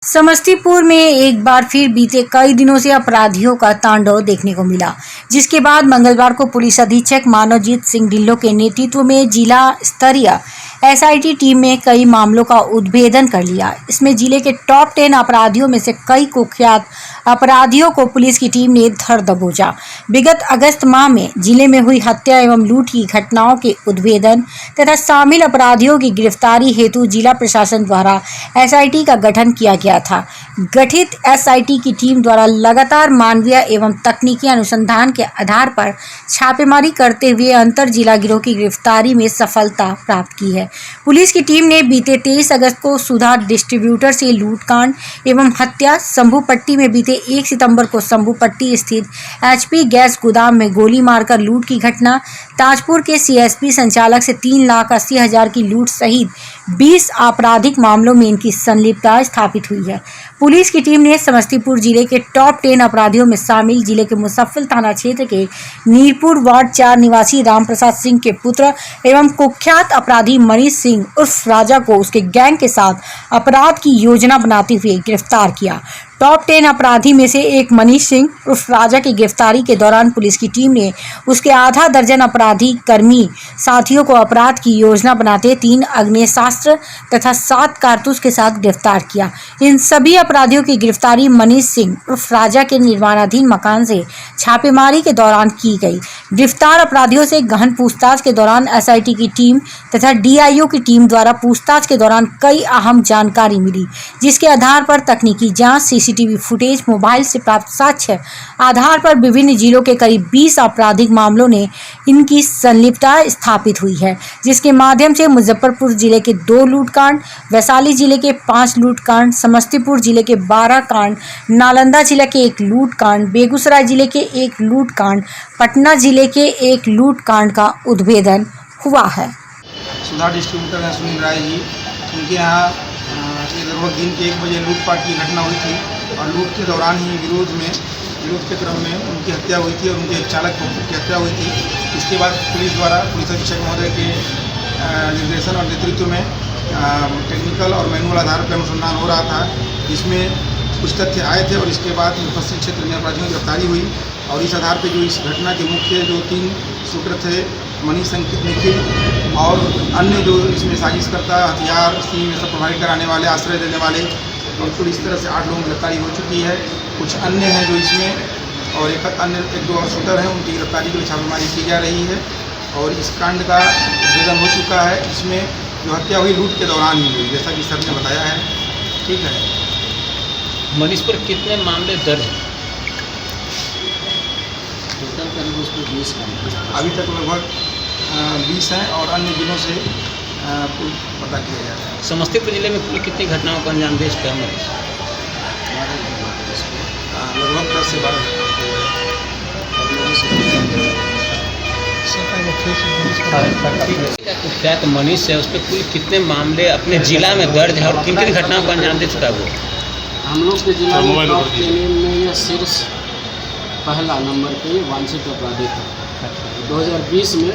समस्तीपुर में एक बार फिर बीते कई दिनों से अपराधियों का तांडव देखने को मिला, जिसके बाद मंगलवार को पुलिस अधीक्षक मानवजीत सिंह ढिल्लों के नेतृत्व में जिला स्तरीय एसआईटी टीम में कई मामलों का उद्भेदन कर लिया। इसमें जिले के टॉप 10 अपराधियों में से कई कुख्यात अपराधियों को पुलिस की टीम ने धर दबोचा। विगत अगस्त माह में जिले में हुई हत्या एवं लूट की घटनाओं के उद्भेदन तथा शामिल अपराधियों की गिरफ्तारी हेतु जिला प्रशासन द्वारा एसआईटी का गठन किया गया था। गठित एसआईटी की टीम द्वारा लगातार मानवीय एवं तकनीकी अनुसंधान के आधार पर छापेमारी करते हुए अंतर जिला गिरोह की गिरफ्तारी में सफलता प्राप्त की है। पुलिस की टीम ने बीते 23 अगस्त को सुधा डिस्ट्रीब्यूटर से लूटकांड एवं हत्या, शंभूपट्टी में बीते 1 सितंबर को शंभूपट्टी स्थित एचपी गैस गोदाम में गोली मारकर लूट की घटना, ताजपुर के सीएसपी संचालक से 3,80,000 की लूट सहित 20 आपराधिक मामलों में इनकी संलिप्तता स्थापित हुई है। पुलिस की टीम ने समस्तीपुर जिले के टॉप 10 अपराधियों में शामिल जिले के मुसफ्फल थाना क्षेत्र के नीरपुर वार्ड 4 निवासी रामप्रसाद सिंह के पुत्र एवं कुख्यात अपराधी मनीष सिंह उर्फ राजा को उसके गैंग के साथ अपराध की योजना बनाते हुए गिरफ्तार किया। टॉप 10 अपराधी में से एक मनीष सिंह उर्फ राजा की गिरफ्तारी के दौरान पुलिस की टीम ने उसके आधा दर्जन अपराधी कर्मी साथियों को अपराध की योजना बनाते 3 आग्नेयास्त्र तथा 7 कारतूस के साथ गिरफ्तार किया। इन सभी अपराधियों की गिरफ्तारी मनीष सिंह उर्फ राजा के निर्माणाधीन मकान से छापेमारी के दौरान की गई। गिरफ्तार अपराधियों से गहन पूछताछ के दौरान एसआईटी की टीम तथा डीआईओ की टीम द्वारा पूछताछ के दौरान कई अहम जानकारी मिली, जिसके आधार पर तकनीकी जांच, सीसीटीवी फुटेज, मोबाइल से प्राप्त साक्ष्य आधार पर विभिन्न जिलों के करीब 20 आपराधिक मामलों ने इनकी संलिप्तता स्थापित हुई है, जिसके माध्यम से मुजफ्फरपुर जिले के 2 लूटकांड, वैशाली जिले के 5 लूटकांड, समस्तीपुर जिले के 12 कांड, नालंदा जिले के 1 लूटकांड, बेगूसराय जिले के 1 लूटकांड, पटना जिले के 1 लूटकांड का उद्भेदन हुआ है। सुधा डिस्ट्रीब्यूटर हैं सुनील राय जी, उनके यहाँ लगभग दिन के 1 बजे लूटपाट की घटना हुई थी और लूट के दौरान ही विरोध के क्रम में उनकी हत्या हुई थी और उनके एक चालक की हत्या हुई थी। इसके बाद पुलिस द्वारा पुलिस अधीक्षक महोदय के निर्देशन और नेतृत्व में टेक्निकल और मैनुअल आधार पर अनुसंधान हो रहा था, जिसमें कुछ तथ्य आए थे और इसके बाद मुफस्सिल क्षेत्र में अपराधियों की गिरफ्तारी हुई। और इस आधार पर जो इस घटना के मुख्य जो 3 शूटर थे, मनीष, अंकित, निखिल और अन्य जो इसमें साजिश करता, हथियार स्कीम में सब प्रोवाइड कराने वाले, आश्रय देने वाले, और कुल इस तरह से 8 लोगों की गिरफ्तारी हो चुकी है। कुछ अन्य हैं जो इसमें और एक दो और शूटर हैं, उनकी गिरफ्तारी के लिए छापेमारी की जा रही है और इस कांड का उद्भेदन हो चुका है। इसमें जो हत्या हुई लूट के दौरान ही हुई, जैसा कि सर ने बताया है। ठीक है। मनीष पर कितने मामले दर्ज हैं? टोटल करीब उस पर 20 अभी तक लगभग 20 हैं और अन्य जिलों से कुल पता किया जा रहा है। समस्तीपुर जिले में कुल कितनी घटनाओं को अंजाम दे चुका है मनीष? लगभग 10 से 12 कुख्यात मनीष है, उस पर कुल कितने मामले अपने जिला में दर्ज है और किन किन घटनाओं को अंजाम दे चुका है वो? हम लोग के जिला में टॉप 10 में यह शीर्ष पहला नंबर पे वांछित अपराधी था। 2020 में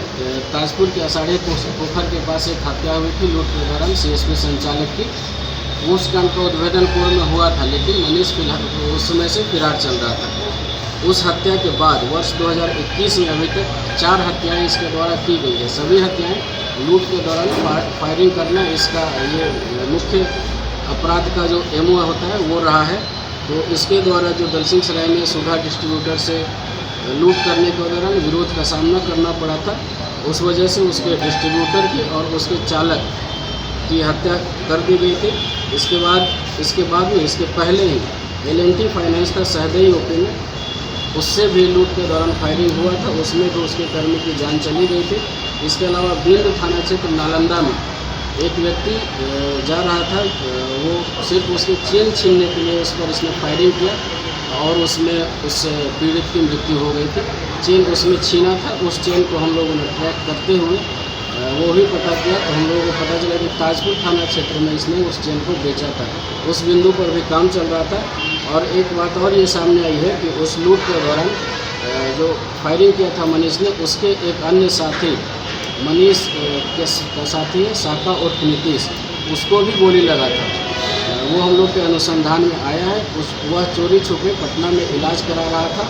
ताजपुर के अषाढ़ी पोखर के पास एक हत्या हुई थी लूट के दौरान सीएसपी संचालक की। उस कांड का उद्भेदन पूर्व में हुआ था, लेकिन मनीष फिलहाल उस समय से फरार चल रहा था। उस हत्या के बाद वर्ष 2021 में अभी तक 4 हत्याएं इसके द्वारा की गई है। सभी हत्याएं लूट के दौरान फायरिंग करना इसका ये मुख्य अपराध का जो एमओ होता है वो रहा है। तो इसके द्वारा जो दलसिंह सराय में सुधा डिस्ट्रीब्यूटर से लूट करने के दौरान विरोध का सामना करना पड़ा था, उस वजह से उसके डिस्ट्रीब्यूटर की और उसके चालक की हत्या कर दी गई थी। इसके बाद में इसके पहले ही L&T फाइनेंस का सहदेई ओपी में उससे भी लूट के दौरान फायरिंग हुआ था, उसमें भी उसके कर्मी की जान चली गई थी। इसके अलावा बिंद थाना क्षेत्र नालंदा में एक व्यक्ति जा रहा था, वो सिर्फ उसके चेन छीनने के लिए उस पर इसने फायरिंग किया और उसमें उस पीड़ित की मृत्यु हो गई थी। चेन उसमें छीना था, उस चेन को हम लोगों ने ट्रैक करते हुए वो भी पता किया तो हम लोगों को पता चला कि ताजपुर थाना क्षेत्र में इसने उस चेन को बेचा था। उस बिंदु पर भी काम चल रहा था। और एक बात और ये सामने आई है कि उस लूट के दौरान जो फायरिंग किया था मनीष ने, उसके एक अन्य साथी मनीष के साथी है साका और नीतीश, उसको भी गोली लगा था। वो हम लोग के अनुसंधान में आया है। वह चोरी छुपे पटना में इलाज करा रहा था।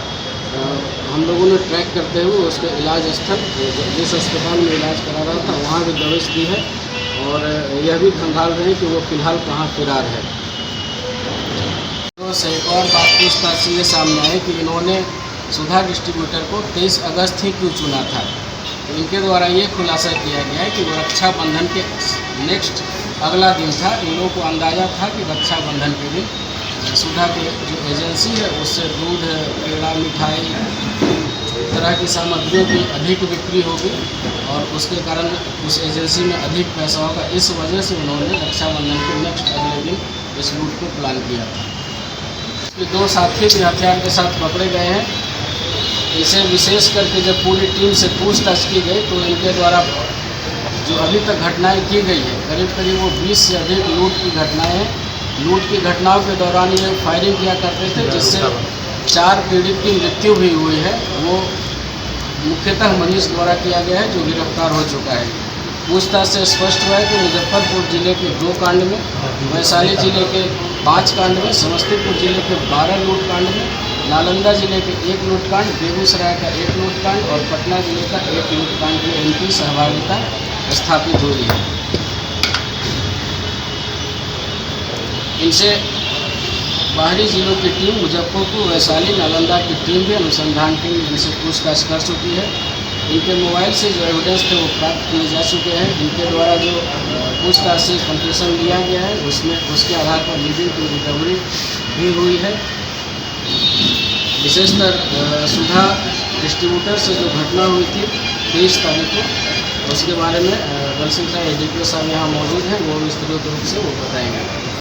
हम लोगों ने ट्रैक करते हुए उसके इलाज स्थल, जिस अस्पताल में इलाज करा रहा था, वहाँ भी दबिश दी है और यह भी खंगाल रहे हैं कि वो फिलहाल कहाँ फरार है। तो एक और बात पूछताछ से ये सामने आए कि इन्होंने सुधा डिस्ट्रीब्यूटर को 23 अगस्त ही क्यों चुना था। तो इनके द्वारा ये खुलासा किया गया है कि वो रक्षाबंधन के नेक्स्ट अगला दिन था। इन लोगों को अंदाज़ा था कि रक्षाबंधन के दिन सुधा की जो एजेंसी है उससे दूध, पेड़ा, मिठाई, तरह की सामग्रियों की अधिक बिक्री होगी और उसके कारण उस एजेंसी में अधिक पैसा होगा। इस वजह से उन्होंने रक्षाबंधन के नेक्स्ट अगले दिन इस लूट को प्लान किया था। इसके 2 साथी भी हथियार के साथ पकड़े गए हैं। इसे विशेष करके जब पूरी टीम से पूछताछ की गई तो इनके द्वारा जो अभी तक घटनाएं की गई है, करीब करीब वो 20 से अधिक लूट की घटनाएं हैं। लूट की घटनाओं के दौरान ये फायरिंग किया करते थे, जिससे 4 पीड़ित की मृत्यु भी हुई है। वो मुख्यतः मनीष द्वारा किया गया है, जो गिरफ्तार हो चुका है। पूछताछ से स्पष्ट हुआ है कि मुजफ्फरपुर जिले के 2 कांड में, वैशाली जिले के 5 कांड में, समस्तीपुर जिले के 12 लूट कांड में, नालंदा जिले के 1 लूटकांड, बेगूसराय का 1 लूटकांड और पटना जिले का 1 लूटकांड में इनकी सहभागिता स्थापित हुई है। इनसे बाहरी जिलों की टीम, मुजफ्फरपुर, वैशाली, नालंदा की टीम भी, अनुसंधान टीम इनसे पूछताछ कर चुकी है। इनके मोबाइल से जो एविडेंस थे वो प्राप्त किए जा चुके हैं। इनके द्वारा जो पूछताछ से कंप्यूटेशन लिया गया है उसमें उसके आधार पर लीडिंग टू रिकवरी भी हुई है। विशेषकर सुधा डिस्ट्रीब्यूटर से जो घटना हुई थी 23 तारीख को, उसके बारे में बल सिंह साहब एसडीपीओ साहब यहाँ मौजूद हैं, वो विस्तृत रूप से वो बताएंगे।